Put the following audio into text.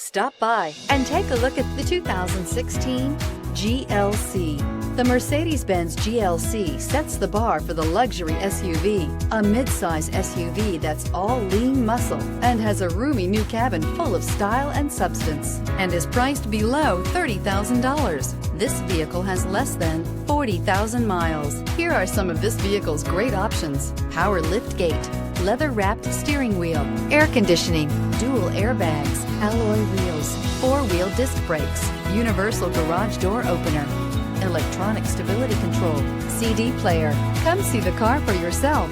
Stop by and take a look at the 2016 GLC. The Mercedes-Benz GLC sets the bar for the luxury SUV, a midsize SUV that's all lean muscle and has a roomy new cabin full of style and substance and is priced below $30,000. This vehicle has less than 40,000 miles. Here are some of this vehicle's great options: power liftgate, leather-wrapped steering wheel, air conditioning, dual airbags, alloy wheels, four-wheel disc brakes, universal garage door opener, electronic stability control, CD player. Come see the car for yourself.